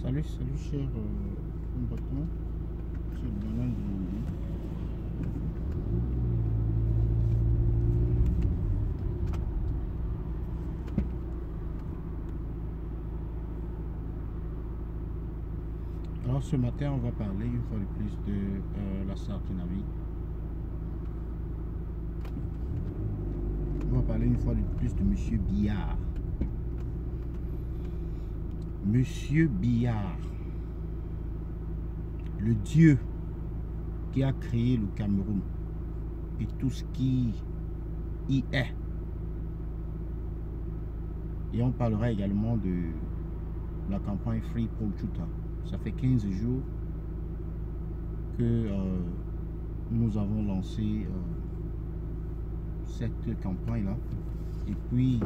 Salut, cher combattant. C'est le Bernard Diomandé. Alors ce matin, on va parler une fois de plus de la Sartinavie. On va parler une fois de plus de Monsieur Biya. Monsieur Biya, le Dieu qui a créé le Cameroun et tout ce qui y est. Et on parlera également de la campagne Free Paul Tchouta. Ça fait 15 jours que nous avons lancé cette campagne-là. Et puis,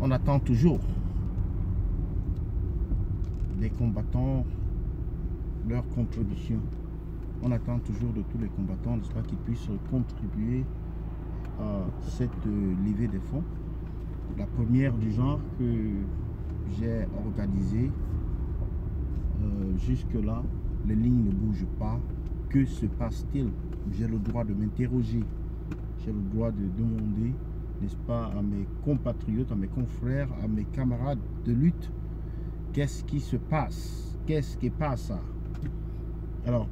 on attend toujours des combattants, leur contribution. On attend toujours de tous les combattants, n'est-ce pas, qu'ils puissent contribuer à cette levée des fonds. La première du genre que j'ai organisée, jusque-là, les lignes ne bougent pas. Que se passe-t-il? J'ai le droit de m'interroger. J'ai le droit de demander, n'est-ce pas, à mes compatriotes, à mes confrères, à mes camarades de lutte, qu'est-ce qui se passe? Qu'est-ce qui passe? Alors,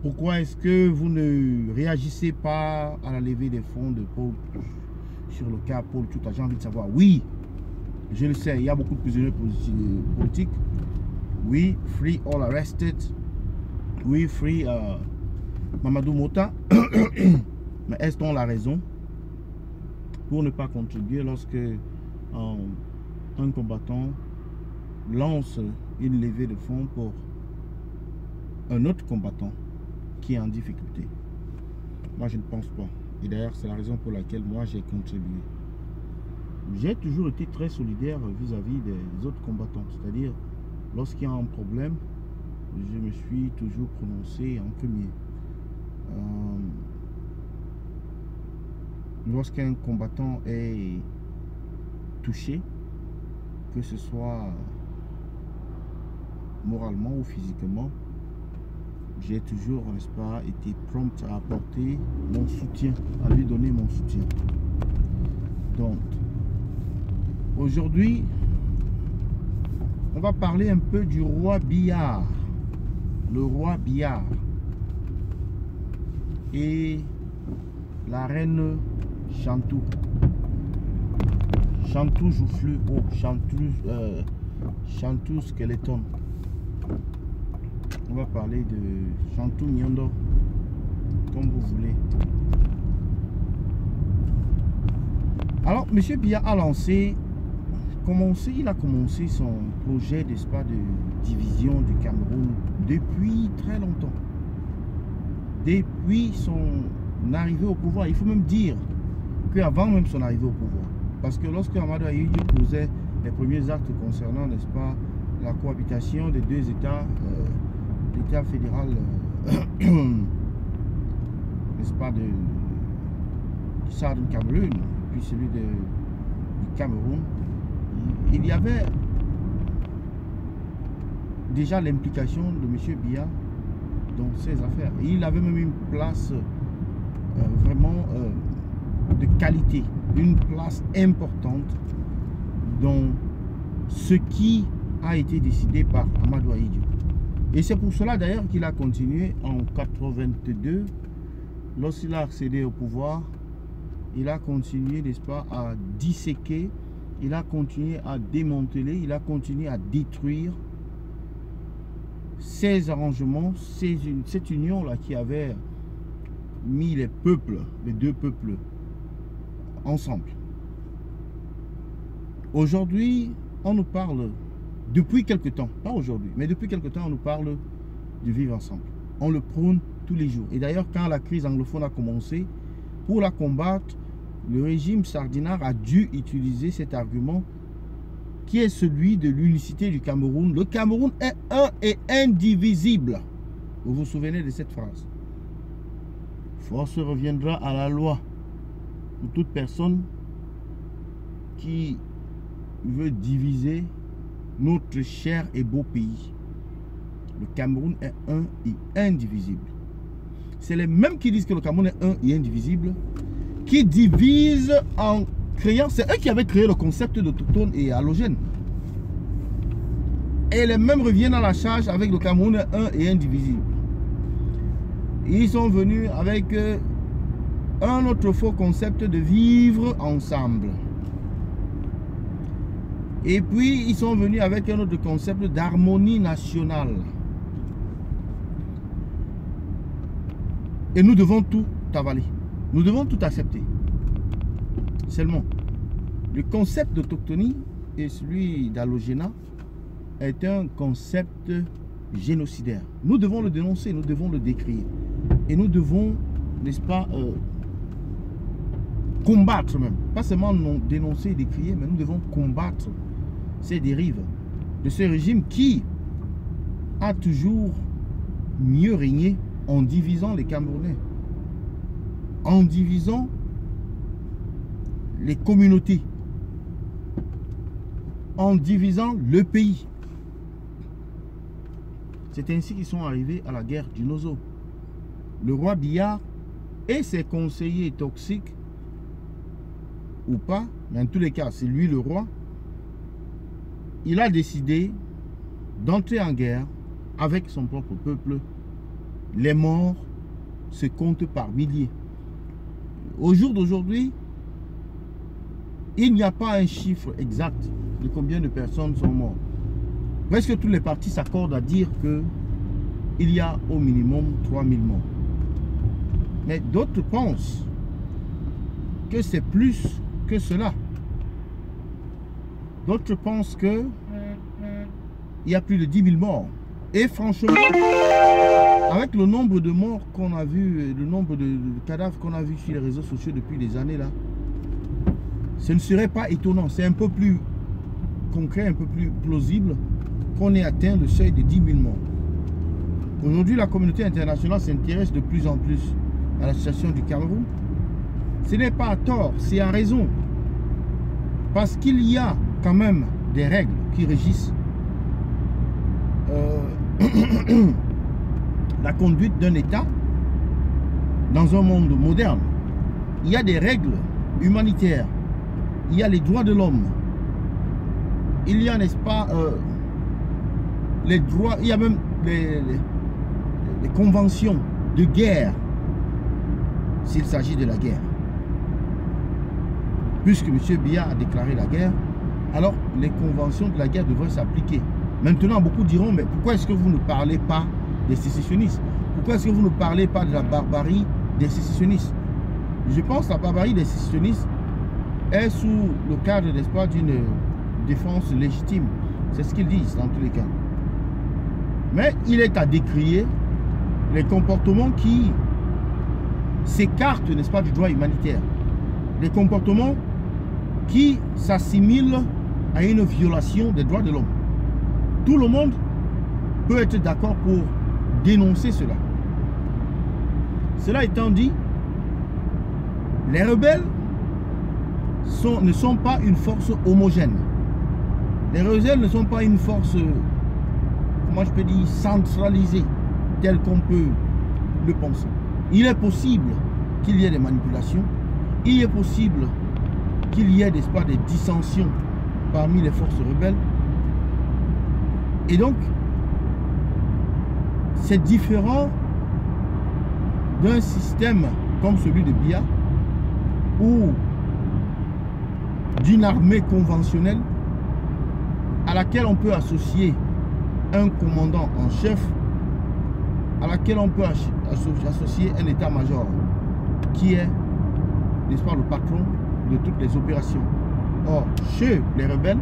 pourquoi est-ce que vous ne réagissez pas à la levée des fonds de Paul sur le cas Paul Tchouta? J'ai envie de savoir. Oui, je le sais, il y a beaucoup de prisonniers politiques. Oui, free all arrested. Oui, free Mamadou Mota. Mais est-ce qu'on a raison pour ne pas contribuer lorsque un combattant lance une levée de fonds pour un autre combattant qui est en difficulté? Moi, je ne pense pas. Et d'ailleurs, c'est la raison pour laquelle moi, j'ai contribué. J'ai toujours été très solidaire vis-à-vis des autres combattants. C'est-à-dire, lorsqu'il y a un problème, je me suis toujours prononcé en premier. Lorsqu'un combattant est touché, que ce soit moralement ou physiquement, j'ai toujours, n'est-ce pas, été prompt à apporter mon soutien, à lui donner mon soutien. Donc, aujourd'hui, on va parler un peu du roi Biya. Le roi Biya et la reine Chantou. Chantou Joufflu, oh, Chantou Skeleton. On va parler de Chantou Nyondo, comme vous voulez. Alors, Monsieur Biya a il a commencé son projet, n'est-ce pas, de division du Cameroun depuis très longtemps. Depuis son arrivée au pouvoir. Il faut même dire qu'avant même son arrivée au pouvoir. Parce que lorsque Amadou Ahidjo posait les premiers actes concernant, n'est-ce pas, la cohabitation des deux États, l'État fédéral, n'est-ce pas, du Southern Cameroun, puis celui du Cameroun, il y avait déjà l'implication de M. Biya dans ces affaires. Et il avait même une place vraiment de qualité, une place importante dans ce qui a été décidé par Amadou Ahidjo. Et c'est pour cela d'ailleurs qu'il a continué en 82, lorsqu'il a accédé au pouvoir. Il a continué, n'est-ce pas, à disséquer, il a continué à démanteler, il a continué à détruire ces arrangements, cette union-là qui avait mis les peuples, les deux peuples, ensemble. Aujourd'hui, on nous parle, depuis quelque temps, pas aujourd'hui, mais depuis quelque temps, on nous parle de vivre ensemble. On le prône tous les jours. Et d'ailleurs, quand la crise anglophone a commencé, pour la combattre, le régime sardinard a dû utiliser cet argument qui est celui de l'unicité du Cameroun. Le Cameroun est un et indivisible. Vous vous souvenez de cette phrase? Force reviendra à la loi pour toute personne qui veut diviser notre cher et beau pays. Le Cameroun est un et indivisible. C'est les mêmes qui disent que le Cameroun est un et indivisible, qui divisent en créant, c'est eux qui avaient créé le concept d'autochtone et allogène. Et les mêmes reviennent à la charge avec le Cameroun est un et indivisible. Ils sont venus avec un autre faux concept de vivre ensemble. Et puis, ils sont venus avec un autre concept d'harmonie nationale. Et nous devons tout avaler. Nous devons tout accepter. Seulement, le concept d'autochtonie et celui d'allogénat est un concept génocidaire. Nous devons le dénoncer, nous devons le décrire. Et nous devons, n'est-ce pas, combattre même. Pas seulement non dénoncer et décrier, mais nous devons combattre ces dérives de ce régime qui a toujours mieux régné en divisant les Camerounais, en divisant les communautés, en divisant le pays. C'est ainsi qu'ils sont arrivés à la guerre du Nozo. Le roi Biya et ses conseillers toxiques, ou pas, mais en tous les cas, c'est lui le roi, il a décidé d'entrer en guerre avec son propre peuple. Les morts se comptent par milliers. Au jour d'aujourd'hui, il n'y a pas un chiffre exact de combien de personnes sont mortes. Presque tous les partis s'accordent à dire qu'il y a au minimum 3000 morts. Mais d'autres pensent que c'est plus que cela. D'autres pensent qu'il y a plus de 10 000 morts. Et franchement, avec le nombre de morts qu'on a vu, le nombre de cadavres qu'on a vu sur les réseaux sociaux depuis des années là, ce ne serait pas étonnant. C'est un peu plus concret, un peu plus plausible qu'on ait atteint le seuil de 10 000 morts. Aujourd'hui, la communauté internationale s'intéresse de plus en plus à la situation du Cameroun. Ce n'est pas à tort, c'est à raison. Parce qu'il y a quand même des règles qui régissent la conduite d'un État dans un monde moderne. Il y a des règles humanitaires, il y a les droits de l'homme, il y a, n'est-ce pas, les droits, il y a même les conventions de guerre s'il s'agit de la guerre. Puisque M. Biya a déclaré la guerre, alors les conventions de la guerre devraient s'appliquer. Maintenant, beaucoup diront, mais pourquoi est-ce que vous ne parlez pas des sécessionnistes? Pourquoi est-ce que vous ne parlez pas de la barbarie des sécessionnistes? Je pense que la barbarie des sécessionnistes est sous le cadre, n'est-ce pas, d'une défense légitime. C'est ce qu'ils disent dans tous les cas. Mais il est à décrier les comportements qui s'écartent, n'est-ce pas, du droit humanitaire. Les comportements qui s'assimilent à une violation des droits de l'homme. Tout le monde peut être d'accord pour dénoncer cela. Cela étant dit, les rebelles ne sont pas une force homogène. Les rebelles ne sont pas une force, comment je peux dire, centralisée, telle qu'on peut le penser. Il est possible qu'il y ait des manipulations. Il est possible qu'il y ait des dissensions parmi les forces rebelles. Et donc, c'est différent d'un système comme celui de Biya ou d'une armée conventionnelle à laquelle on peut associer un commandant en chef, à laquelle on peut associer un état-major qui est, n'est-ce pas, le patron de toutes les opérations. Or, chez les rebelles,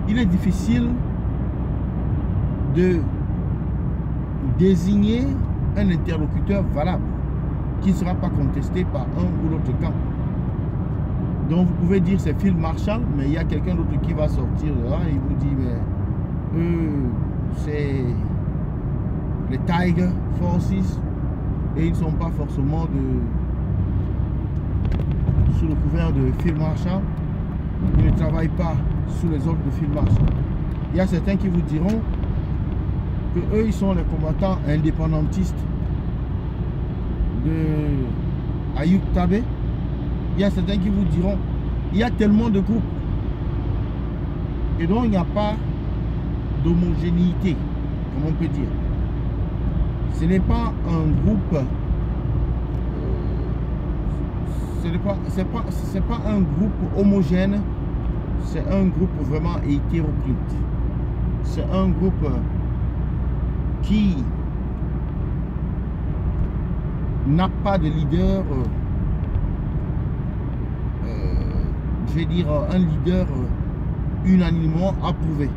il est difficile de désigner un interlocuteur valable qui ne sera pas contesté par un ou l'autre camp. Donc vous pouvez dire c'est Phil Marshall, mais il y a quelqu'un d'autre qui va sortir de là et il vous dit mais c'est les Tiger Forces et ils ne sont pas forcément sous le couvert de Phil Marshall. Ils ne travaillent pas sous les ordres de filmage. Il y a certains qui vous diront que eux, ils sont les combattants indépendantistes de Ayoub Tabé. Il y a certains qui vous diront il y a tellement de groupes et donc il n'y a pas d'homogénéité, comme on peut dire. Ce n'est pas un groupe, c'est pas un groupe homogène, c'est un groupe vraiment hétéroclite. C'est un groupe qui n'a pas de leader, je vais dire un leader unanimement approuvé.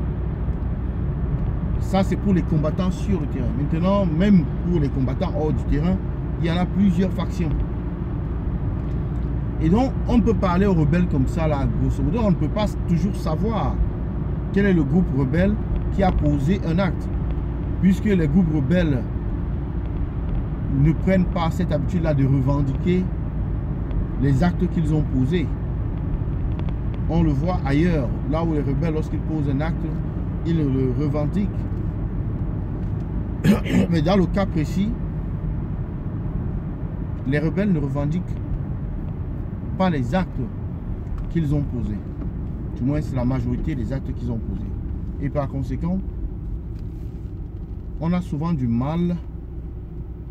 Ça, c'est pour les combattants sur le terrain. Maintenant, même pour les combattants hors du terrain, il y en a plusieurs factions. Et donc, on peut parler aux rebelles comme ça, là, grosso modo. On ne peut pas toujours savoir quel est le groupe rebelle qui a posé un acte. Puisque les groupes rebelles ne prennent pas cette habitude-là de revendiquer les actes qu'ils ont posés. On le voit ailleurs, là où les rebelles, lorsqu'ils posent un acte, ils le revendiquent. Mais dans le cas précis, les rebelles ne revendiquent pas les actes qu'ils ont posés. Du moins, c'est la majorité des actes qu'ils ont posés. Et par conséquent, on a souvent du mal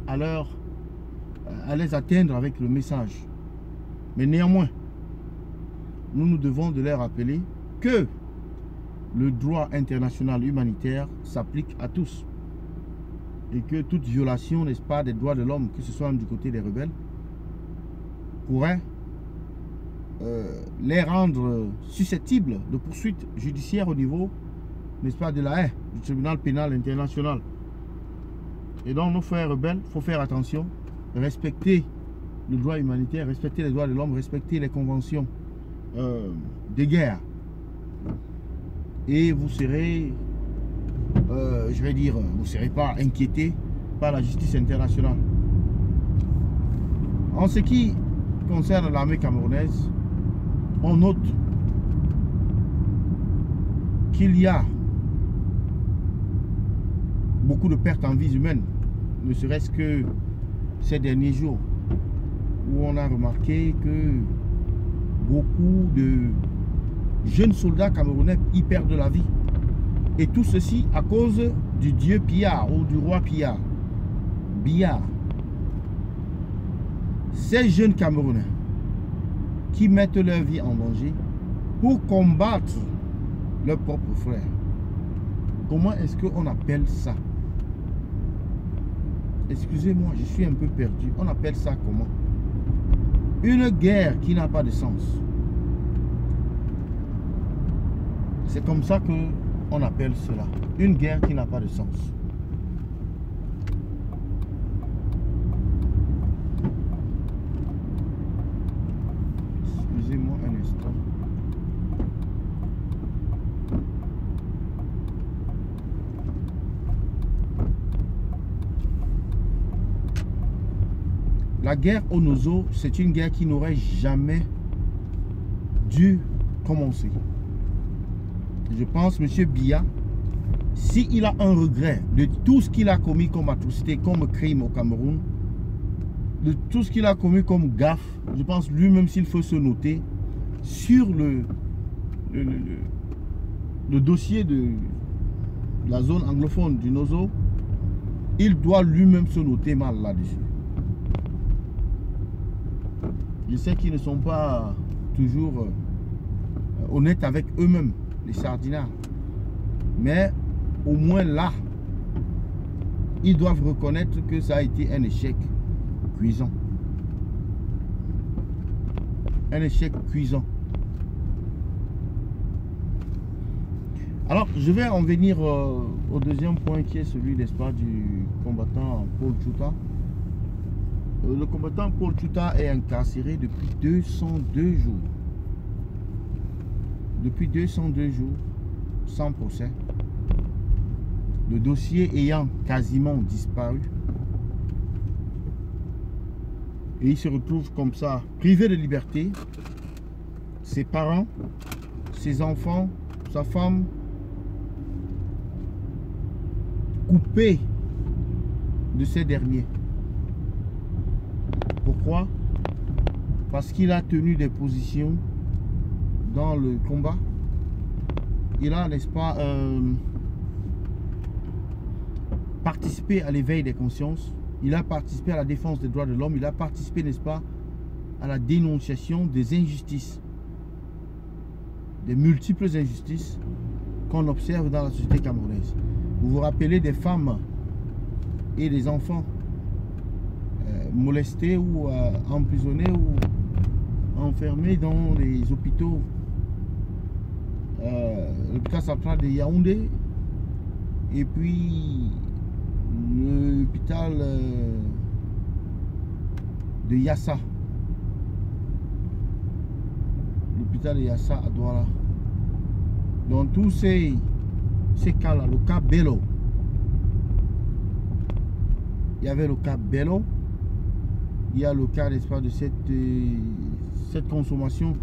à les atteindre avec le message. Mais néanmoins, nous devons de leur rappeler que le droit international humanitaire s'applique à tous. Et que toute violation, n'est-ce pas, des droits de l'homme, que ce soit du côté des rebelles, pourrait les rendre susceptibles de poursuites judiciaires au niveau, n'est-ce pas, de la Haye, du tribunal pénal international. Et donc, nos frères rebelles, il faut faire attention, respecter le droit humanitaire, respecter les droits de l'homme, respecter les conventions de guerre. Et vous serez, je vais dire, vous ne serez pas inquiété par la justice internationale. En ce qui concerne l'armée camerounaise, on note qu'il y a beaucoup de pertes en vies humaines, ne serait-ce que ces derniers jours, où on a remarqué que beaucoup de jeunes soldats camerounais y perdent la vie. Et tout ceci à cause du dieu Pillard ou du roi Pillard. Biya. Ces jeunes Camerounais qui mettent leur vie en danger pour combattre leurs propres frères. Comment est-ce qu'on appelle ça? Excusez-moi, je suis un peu perdu. On appelle ça comment? Une guerre qui n'a pas de sens. C'est comme ça qu'on appelle cela. Une guerre qui n'a pas de sens. Excusez-moi un instant. La guerre au Nozo, c'est une guerre qui n'aurait jamais dû commencer. Je pense, M. Biya, s'il a un regret de tout ce qu'il a commis comme atrocité, comme crime au Cameroun, de tout ce qu'il a commis comme gaffe, je pense lui-même s'il faut se noter sur le dossier de la zone anglophone du Nozo, il doit lui-même se noter mal là-dessus. Je sais qu'ils ne sont pas toujours honnêtes avec eux-mêmes, les sardinards. Mais au moins là, ils doivent reconnaître que ça a été un échec cuisant. Un échec cuisant. Alors, je vais en venir au deuxième point qui est celui, n'est-ce pas, du combattant Paul Tchouta. Le combattant Paul Tchouta est incarcéré depuis 202 jours. Depuis 202 jours, sans procès. Le dossier ayant quasiment disparu. Et il se retrouve comme ça, privé de liberté. Ses parents ses enfants, sa femme, coupés de ces derniers. Pourquoi? Parce qu'il a tenu des positions dans le combat. Il a, n'est-ce pas, participé à l'éveil des consciences. Il a participé à la défense des droits de l'homme. Il a participé, n'est-ce pas, à la dénonciation des injustices, des multiples injustices qu'on observe dans la société camerounaise. Vous vous rappelez des femmes et des enfants molestés ou emprisonnés ou enfermés dans les hôpitaux, l'hôpital central de Yaoundé et puis l'hôpital de Yassa. L'hôpital de Yassa à Douala. Dans tous ces cas-là, le cas Bello, il y avait le cas Bello, il y a le cas, n'est-ce pas, de cette consommation,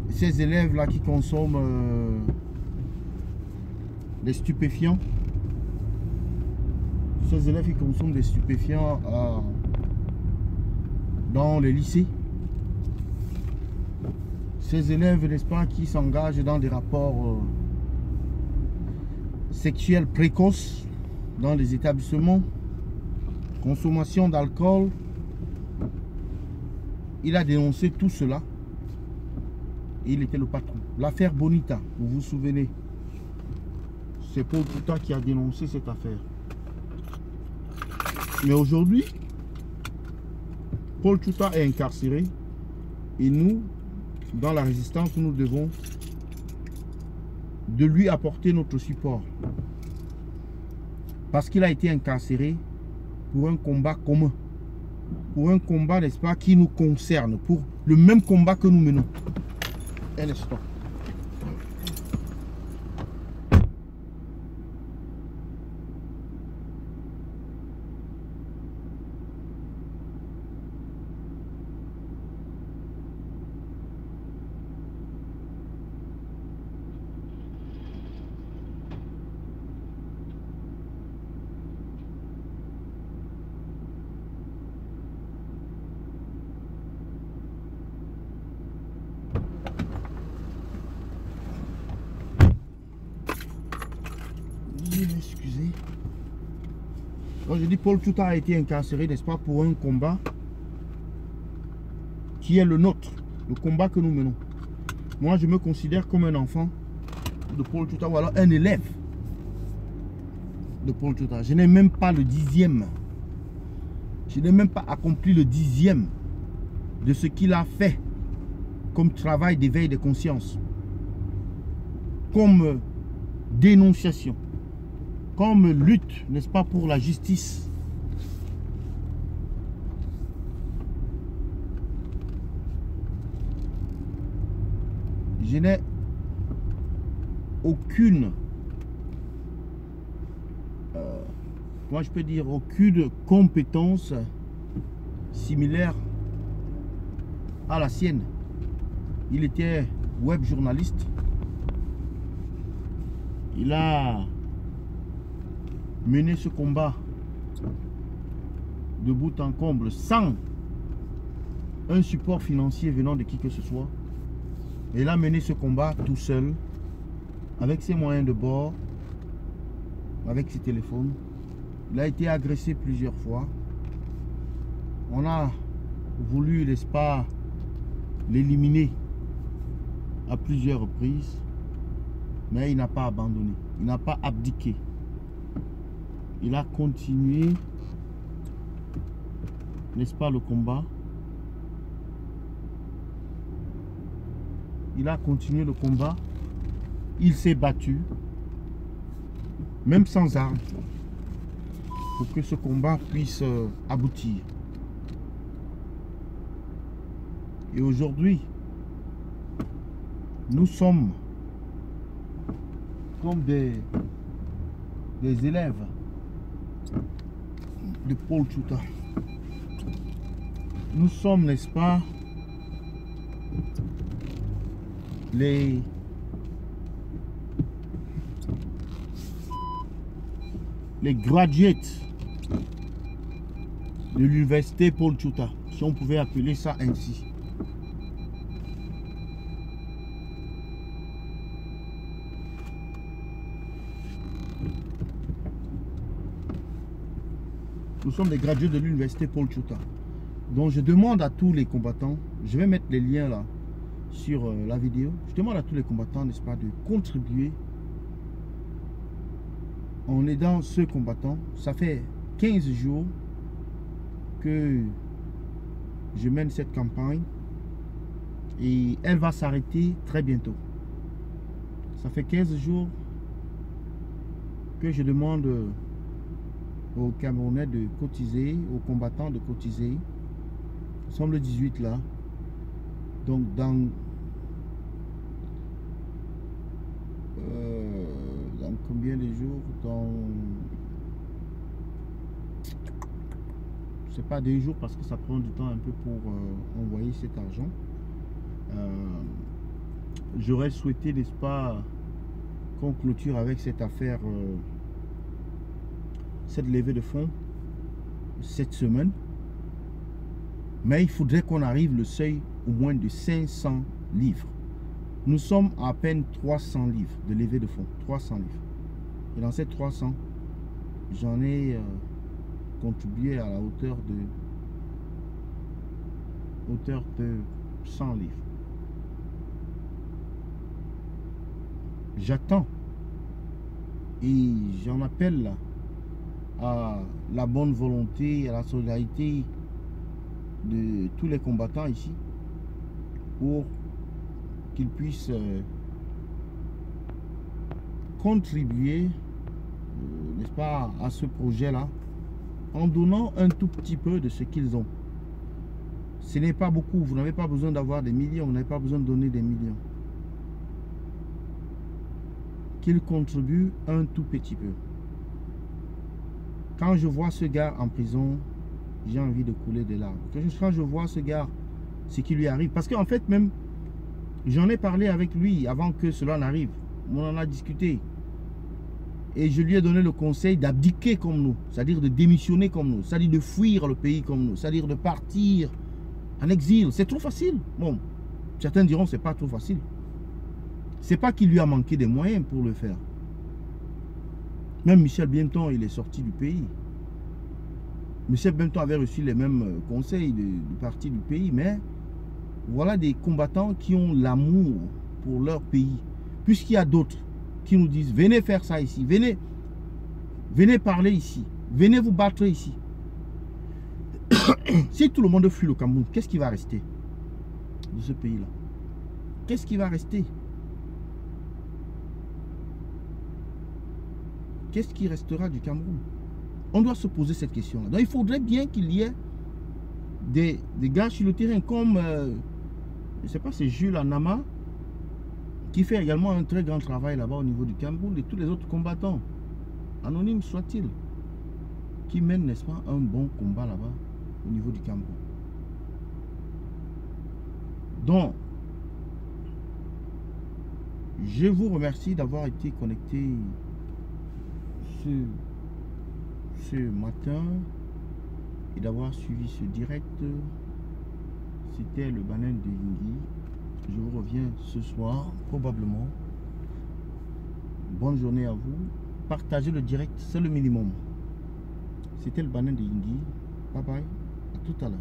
ces élèves-là qui consomment des stupéfiants, ces élèves qui consomment des stupéfiants dans les lycées, ces élèves, n'est-ce pas, qui s'engagent dans des rapports sexuels précoces dans les établissements, consommation d'alcool. Il a dénoncé tout cela. Il était le patron. L'affaire Bonita, vous vous souvenez, c'est Paul Tchouta qui a dénoncé cette affaire. Mais aujourd'hui, Paul Tchouta est incarcéré et nous, dans la résistance, nous devons de lui apporter notre support. Parce qu'il a été incarcéré pour un combat commun. Pour un combat, n'est-ce pas, qui nous concerne. Pour le même combat que nous menons. Un instant. Excusez. Quand je dis Paul Tchouta a été incarcéré, n'est-ce pas, pour un combat qui est le nôtre, le combat que nous menons. Moi, je me considère comme un enfant de Paul Tchouta, ou alors un élève de Paul Tchouta. Je n'ai même pas le 10e. Je n'ai même pas accompli le 10e de ce qu'il a fait comme travail d'éveil des consciences, comme dénonciation, comme lutte, n'est-ce pas, pour la justice. Je n'ai aucune, moi je peux dire, aucune compétence similaire à la sienne. Il était web journaliste. Il a mené ce combat de bout en comble sans un support financier venant de qui que ce soit. Il a mené ce combat tout seul, avec ses moyens de bord, avec ses téléphones. Il a été agressé plusieurs fois. On a voulu, n'est-ce pas, l'éliminer à plusieurs reprises, mais il n'a pas abandonné, il n'a pas abdiqué. Il a continué, n'est-ce pas, le combat. Il a continué le combat. Il s'est battu, même sans armes, pour que ce combat puisse aboutir. Et aujourd'hui, nous sommes comme des élèves de Paul Tchouta. Nous sommes, n'est-ce pas, les les graduates de l'université Paul Tchouta, si on pouvait appeler ça ainsi. Nous sommes des gradués de l'université Paul Tchouta. Donc je demande à tous les combattants, je vais mettre les liens là sur la vidéo, je demande à tous les combattants, n'est-ce pas, de contribuer en aidant ce combattant. Ça fait 15 jours que je mène cette campagne et elle va s'arrêter très bientôt. Ça fait 15 jours que je demande aux Camerounais de cotiser, aux combattants de cotiser. Nous sommes le 18 là. Donc dans combien de jours? Dans, c'est pas 2 jours parce que ça prend du temps un peu pour envoyer cet argent. J'aurais souhaité, n'est-ce pas, qu'on clôture avec cette affaire, cette levée de fonds cette semaine. Mais il faudrait qu'on arrive le seuil au moins de 500 livres. Nous sommes à peine 300 livres de levée de fonds. 300 livres. Et dans ces 300, j'en ai contribué à la hauteur de 100 livres. J'attends. Et j'en appelle là à la bonne volonté, à la solidarité de tous les combattants ici pour qu'ils puissent contribuer, n'est-ce pas, à ce projet-là en donnant un tout petit peu de ce qu'ils ont. Ce n'est pas beaucoup, vous n'avez pas besoin d'avoir des millions, vous n'avez pas besoin de donner des millions. Qu'ils contribuent un tout petit peu. Quand je vois ce gars en prison, j'ai envie de couler des larmes. Quand je vois ce gars, ce qui lui arrive, parce qu'en fait même, j'en ai parlé avec lui avant que cela n'arrive. On en a discuté. Et je lui ai donné le conseil d'abdiquer comme nous, c'est-à-dire de démissionner comme nous, c'est-à-dire de fuir le pays comme nous, c'est-à-dire de partir en exil. C'est trop facile. Bon, certains diront c'est pas trop facile. C'est pas qu'il lui a manqué des moyens pour le faire. Même Michel Bienton, il est sorti du pays. Michel Bienton avait reçu les mêmes conseils du parti du pays, mais voilà des combattants qui ont l'amour pour leur pays. Puisqu'il y a d'autres qui nous disent, venez faire ça ici, venez parler ici, venez vous battre ici. Si tout le monde fuit le Cameroun, qu'est-ce qui va rester de ce pays-là? Qu'est-ce qui va rester? Qu'est-ce qui restera du Cameroun? On doit se poser cette question-là. Donc il faudrait bien qu'il y ait des gars sur le terrain comme, je ne sais pas, c'est Jules Anama, qui fait également un très grand travail là-bas au niveau du Cameroun, et tous les autres combattants, anonymes soient-ils, qui mènent, n'est-ce pas, un bon combat là-bas au niveau du Cameroun. Donc, je vous remercie d'avoir été connecté ce matin et d'avoir suivi ce direct. C'était le Banane de Yingui. Je vous reviens ce soir, probablement. Bonne journée à vous. Partagez le direct, c'est le minimum. C'était le Banane de Yingui. Bye bye. À tout à l'heure.